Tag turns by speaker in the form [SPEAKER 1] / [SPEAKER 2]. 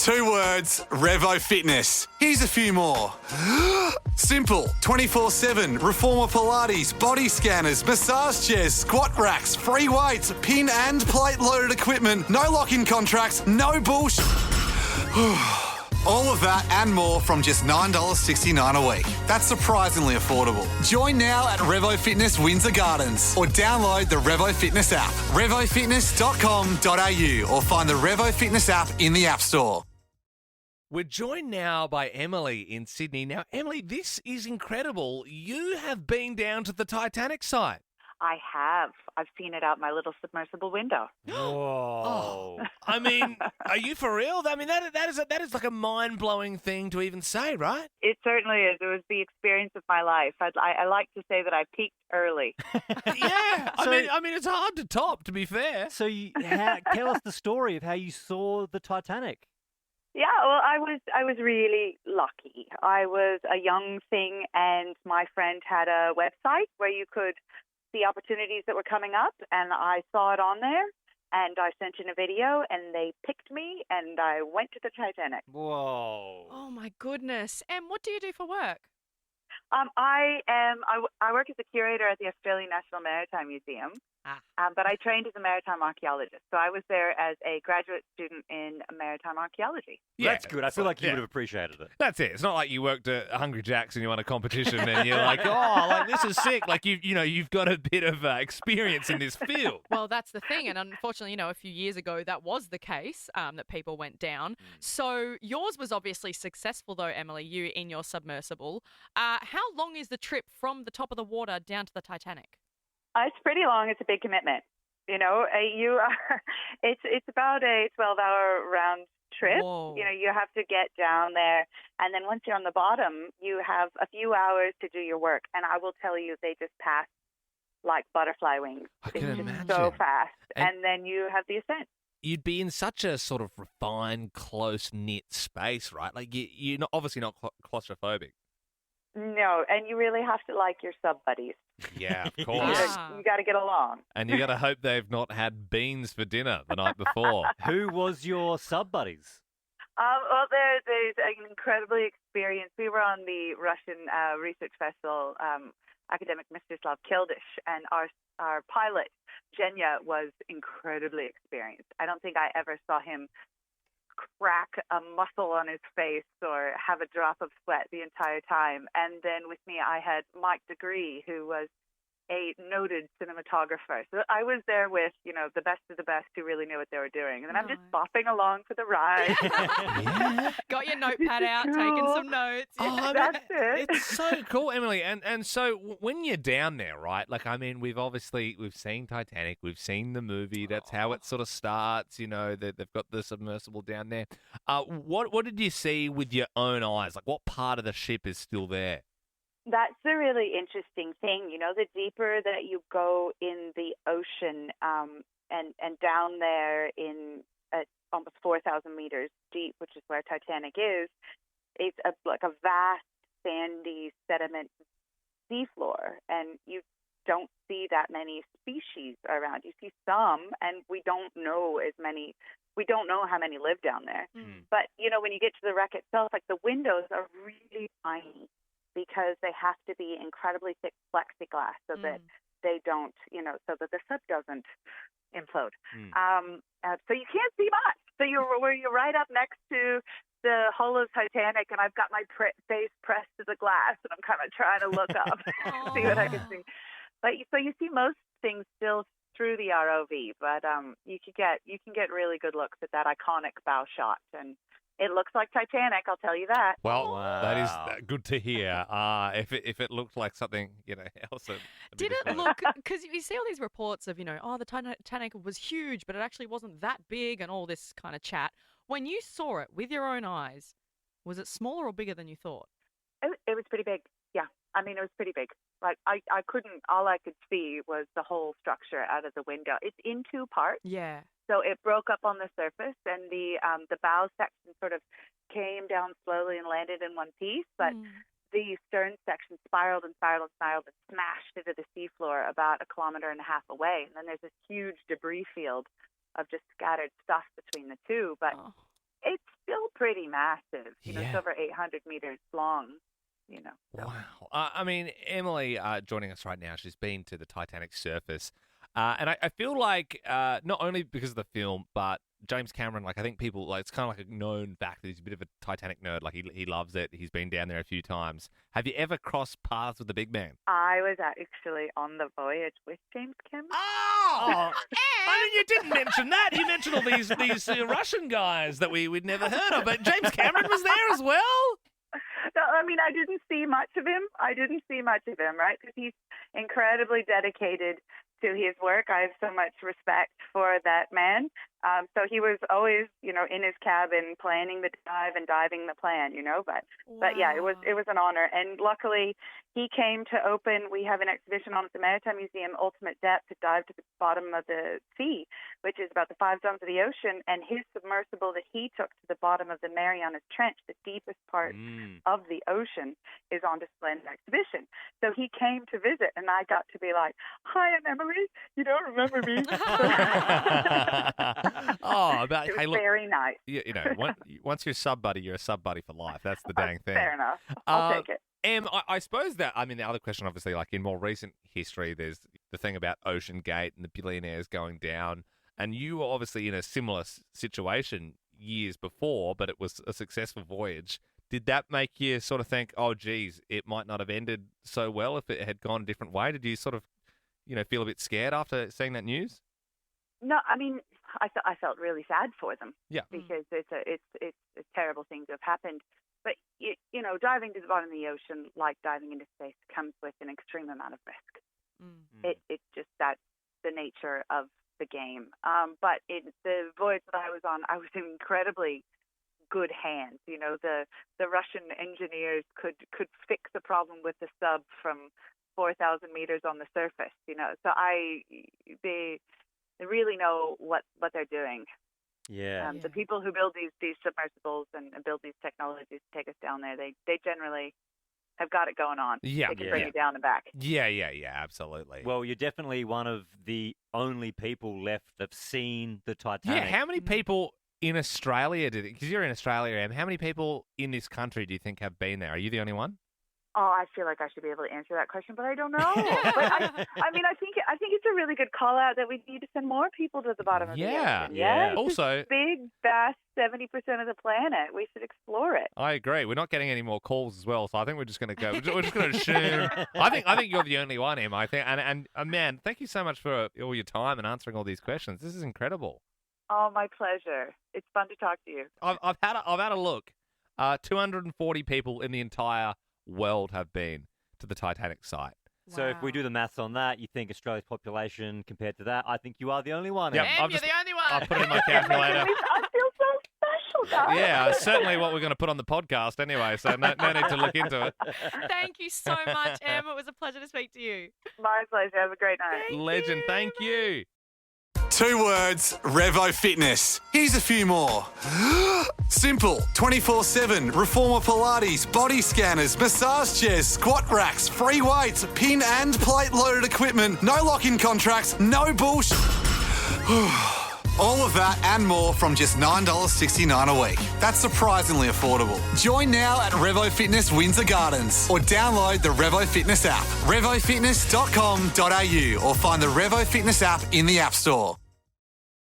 [SPEAKER 1] 2 words, Revo Fitness. Here's a few more. Simple, 24/7, reformer Pilates, body scanners, massage chairs, squat racks, free weights, pin and plate loaded equipment, no lock-in contracts, no bullshit. All of that and more from just $9.69 a week. That's surprisingly affordable. Join now at Revo Fitness Windsor Gardens or download the Revo Fitness app. RevoFitness.com.au or find the Revo Fitness app in the App Store.
[SPEAKER 2] We're joined now by Emily in Sydney. Now, Emily, this is incredible. You have been down to the Titanic site.
[SPEAKER 3] I have. I've seen it out my little submersible window.
[SPEAKER 2] Whoa. I mean, are you for real? I mean, that is like a mind-blowing thing to even say, right?
[SPEAKER 3] It certainly is. It was the experience of my life. I like to say that I peaked early.
[SPEAKER 2] Yeah. I mean, it's hard to top, to be fair.
[SPEAKER 4] So tell us the story of how you saw the Titanic.
[SPEAKER 3] Yeah, well, I was really lucky. I was a young thing, and my friend had a website where you could see opportunities that were coming up, and I saw it on there, and I sent in a video, and they picked me, and I went to the Titanic.
[SPEAKER 4] Whoa.
[SPEAKER 5] Oh, my goodness. And what do you do for work?
[SPEAKER 3] I work as a curator at the Australian National Maritime Museum, but I trained as a maritime archaeologist. So I was there as a graduate student in maritime archaeology.
[SPEAKER 4] Yeah, that's good. I feel like you would have appreciated it.
[SPEAKER 2] That's it. It's not like you worked at Hungry Jack's and you won a competition and you're like, oh, like this is sick. Like you've got a bit of experience in this field.
[SPEAKER 5] Well, that's the thing. And unfortunately, a few years ago, that was the case, that people went down. So yours was obviously successful, though, Emily, you in your submersible. How long is the trip from the top of the water down to the Titanic?
[SPEAKER 3] It's pretty long. It's a big commitment. It's about a 12-hour round trip.
[SPEAKER 5] Whoa.
[SPEAKER 3] You have to get down there, and then once you're on the bottom, you have a few hours to do your work. And I will tell you, they just pass like butterfly wings.
[SPEAKER 2] I can
[SPEAKER 3] it's
[SPEAKER 2] imagine.
[SPEAKER 3] just so fast.
[SPEAKER 2] And
[SPEAKER 3] then you have the ascent.
[SPEAKER 2] You'd be in such a sort of refined, close-knit space, right? Like you're obviously not claustrophobic.
[SPEAKER 3] No, and you really have to like your sub buddies.
[SPEAKER 2] Yeah, of course.
[SPEAKER 3] You got to get along.
[SPEAKER 2] And you got to hope they've not had beans for dinner the night before.
[SPEAKER 4] Who was your sub buddies?
[SPEAKER 3] Well, there's an incredibly experienced. We were on the Russian research vessel, academic Mstislav Kildish, and our pilot Genya was incredibly experienced. I don't think I ever saw him crack a muscle on his face or have a drop of sweat the entire time. And then with me, I had Mike Degree, who was a noted cinematographer. So I was there with, the best of the best who really knew what they were doing. And then I'm just bopping along for the ride.
[SPEAKER 2] Yeah.
[SPEAKER 5] Got your notepad out, taking some notes.
[SPEAKER 2] Oh,
[SPEAKER 3] That's it.
[SPEAKER 2] It's so cool, Emily. And so when you're down there, right? Like, I mean, we've seen Titanic, we've seen the movie. That's how it sort of starts. They've got the submersible down there. What did you see with your own eyes? Like, what part of the ship is still there?
[SPEAKER 3] That's the really interesting thing. The deeper that you go in the ocean and down there at almost 4,000 meters deep, which is where Titanic is, it's like a vast sandy sediment seafloor, and you don't see that many species around. You see some, and we don't know as many. We don't know how many live down there. But, when you get to the wreck itself, like the windows are really tiny, because they have to be incredibly thick plexiglass so that they don't, so that the sub doesn't implode. So you can't see much. So you're right up next to the hull of Titanic, and I've got my face pressed to the glass, and I'm kind of trying to look up, see what I can see. But so you see most things still through the ROV, but you can get really good looks at that iconic bow shot, and it looks like Titanic, I'll tell you that.
[SPEAKER 2] Well, that is good to hear. If it looked like something, else.
[SPEAKER 5] Did it look, because you see all these reports of, the Titanic was huge, but it actually wasn't that big and all this kind of chat. When you saw it with your own eyes, was it smaller or bigger than you thought?
[SPEAKER 3] It was pretty big, yeah. I mean, it was pretty big. Like, all I could see was the whole structure out of the window. It's in 2 parts.
[SPEAKER 5] Yeah.
[SPEAKER 3] So it broke up on the surface, and the bow section sort of came down slowly and landed in one piece, but the stern section spiraled and spiraled and spiraled and smashed into the seafloor about 1.5 kilometers away. And then there's this huge debris field of just scattered stuff between the two, but it's still pretty massive. You know,
[SPEAKER 2] Yeah.
[SPEAKER 3] it's over 800 meters long. You know. So.
[SPEAKER 2] Wow. I mean, Emily joining us right now, she's been to the Titanic surface. And I feel like not only because of the film, but James Cameron, like I think people, like it's kind of like a known fact that he's a bit of a Titanic nerd. Like he loves it. He's been down there a few times. Have you ever crossed paths with the big man?
[SPEAKER 3] I was actually on the voyage with James Cameron.
[SPEAKER 2] Oh! I mean, you didn't mention that. You mentioned all these Russian guys that we'd never heard of, but James Cameron was there as well?
[SPEAKER 3] No, I mean, I didn't see much of him. Right? Because he's incredibly dedicated to his work. I have so much respect for that man. So he was always, you know, in his cabin planning the dive and diving the plan, you know. But yeah, it was an honor. And luckily, he came to open. We have an exhibition on at the Maritime Museum, Ultimate Depth, to dive to the bottom of the sea, which is about the 5 zones of the ocean. And his submersible that he took to the bottom of the Marianas Trench, the deepest part of the ocean, is on display in the exhibition. So he came to visit, and I got to be like, "Hi, I'm Emily. You don't remember me?"
[SPEAKER 2] Oh, but
[SPEAKER 3] It was
[SPEAKER 2] hey, look,
[SPEAKER 3] very nice.
[SPEAKER 2] you know, once you're a sub buddy, you're a sub buddy for life. That's the dang thing.
[SPEAKER 3] Fair enough. I'll take it.
[SPEAKER 2] Em, I suppose that, I mean, the other question, obviously, like in more recent history, there's the thing about Ocean Gate and the billionaires going down. And you were obviously in a similar situation years before, but it was a successful voyage. Did that make you sort of think, oh, geez, it might not have ended so well if it had gone a different way? Did you sort of, you know, feel a bit scared after seeing that news?
[SPEAKER 3] No, I mean, I felt really sad for them.
[SPEAKER 2] Yeah.
[SPEAKER 3] Because it's a terrible thing to have happened. But you know, diving to the bottom of the ocean, like diving into space, comes with an extreme amount of risk. It's just that's the nature of the game. But the voyage that I was on, I was in incredibly good hands. You know, the Russian engineers could fix the problem with the sub from 4,000 meters on the surface. You know, so they really know what they're doing.
[SPEAKER 4] Yeah.
[SPEAKER 3] The people who build these submersibles and build these technologies to take us down there, they generally have got it going on.
[SPEAKER 2] Yeah.
[SPEAKER 3] They can bring you down and back.
[SPEAKER 2] Yeah, absolutely.
[SPEAKER 4] Well, you're definitely one of the only people left that've seen the Titanic.
[SPEAKER 2] Yeah, how many people in Australia did it? Because you're in Australia, Em. How many people in this country do you think have been there? Are you the only one?
[SPEAKER 3] Oh, I feel like I should be able to answer that question, but I don't know. But I mean, I think it's a really good call out that we need to send more people to the bottom of the ocean.
[SPEAKER 4] Yeah.
[SPEAKER 3] It's
[SPEAKER 2] Also,
[SPEAKER 3] this big, vast 70% of the planet. We should explore it.
[SPEAKER 2] I agree. We're not getting any more calls as well, so I think we're just going to go. We're just going to assume. I think you're the only one, Em. I think, and man, thank you so much for all your time and answering all these questions. This is incredible.
[SPEAKER 3] Oh, my pleasure. It's fun to talk to you.
[SPEAKER 2] I've had a look. 240 people in the entire world have been to the Titanic site.
[SPEAKER 4] So if we do the maths on that, you think Australia's population compared to that, I think you are the only one.
[SPEAKER 2] Yep.
[SPEAKER 5] Em, you're the only one.
[SPEAKER 2] I'll put it in my calculator.
[SPEAKER 3] I feel so special, guys.
[SPEAKER 2] Yeah, certainly what we're going to put on the podcast anyway, so no need to look into it.
[SPEAKER 5] Thank you so much, Em. It was a pleasure to speak to you.
[SPEAKER 3] My pleasure. Have a great night.
[SPEAKER 2] Legend, thank you.
[SPEAKER 1] 2 words, Revo Fitness. Here's a few more. Simple, 24/7, reformer Pilates, body scanners, massage chairs, squat racks, free weights, pin and plate loaded equipment, no lock-in contracts, no bullshit. All of that and more from just $9.69 a week. That's surprisingly affordable. Join now at Revo Fitness Windsor Gardens or download the Revo Fitness app, revofitness.com.au, or find the Revo Fitness app in the App Store.